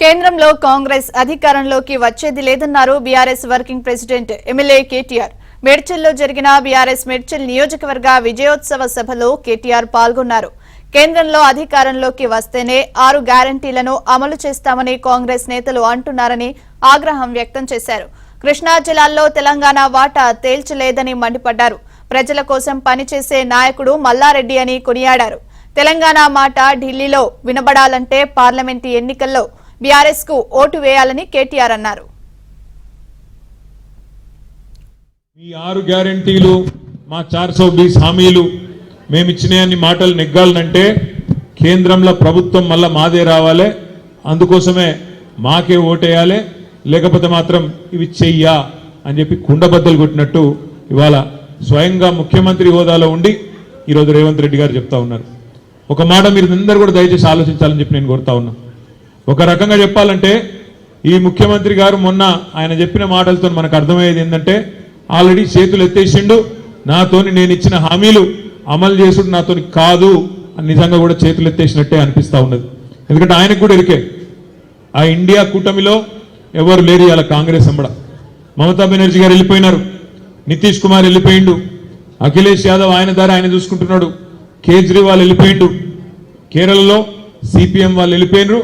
కేంద్రంలో కాంగ్రెస్ అధికారంలోకి వచ్చేది లేదన్నారు BRS working president MLA KTR. మేడ్చల్లో జరిగిన బీఆర్ఎస్ మేడ్చల్ నియోజకవర్గ విజయోత్సవ సభలో కేటీఆర్ పాల్గొన్నారు. కేంద్రంలో అధికారంలోకి వస్తేనే 6 గ్యారంటీలను అమలు చేస్తామని కాంగ్రెస్ నేతలు అంటున్నారని ఆగ్రహం వ్యక్తం చేశారు. కృష్ణా జలాల్లో తెలంగాణ వాటా తేల్చలేదని మండిపడ్డారు. ప్రజల కోసం పనిచేసే నాయకుడు మల్లారెడ్డి అని కొనియాడారు. తెలంగాణ మాట ఢిల్లీలో వినబడాలంటే పార్లమెంటు ఎన్నికల్లో బీఆర్ఎస్ కు ఓటు వేయాలని కేటీఆర్ అన్నారు. మీ 6 గ్యారెంటీలు మా 420 హామీలు మేమిచ్చినాయని మాటలు నెగ్గాలనంటే కేంద్రంలో ప్రభుత్వం మళ్ళా మాదే రావాలి. అందుకోసమే మాకే ఓటేయాలి, లేకపోతే మాత్రం ఇవి చెయ్యా అని చెప్పి కుండబద్దలు కొట్టినట్టు ఇవాళ స్వయంగా ముఖ్యమంత్రి హోదాలో ఉండి ఈరోజు రేవంత్ రెడ్డి గారు చెప్తా ఉన్నారు. ఒక మాట మీరు అందరూ కూడా దయచేసి ఆలోచించాలని చెప్పి నేను కోరుతా ఉన్నా. ఒక రకంగా చెప్పాలంటే ఈ ముఖ్యమంత్రి గారు మొన్న ఆయన చెప్పిన మాటలతో మనకు అర్థమయ్యేది ఏంటంటే ఆల్రెడీ చేతులు ఎత్తేసిండు. నాతోని నేను ఇచ్చిన హామీలు అమలు చేసుడు నాతోని కాదు అని నిజంగా కూడా చేతులు ఎత్తేసినట్టే అనిపిస్తూ ఉన్నది. ఎందుకంటే ఆయనకు కూడా ఎరికే ఆ ఇండియా కూటమిలో ఎవరు లేరు. ఇలా కాంగ్రెస్ అంబడ మమతా బెనర్జీ గారు వెళ్ళిపోయినారు, నితీష్ కుమార్ వెళ్ళిపోయిండు, అఖిలేష్ యాదవ్ ఆయన ద్వారా ఆయన చూసుకుంటున్నాడు, కేజ్రీవాల్ వెళ్ళిపోయిండు, కేరళలో సిపిఎం వాళ్ళు వెళ్ళిపోయినారు.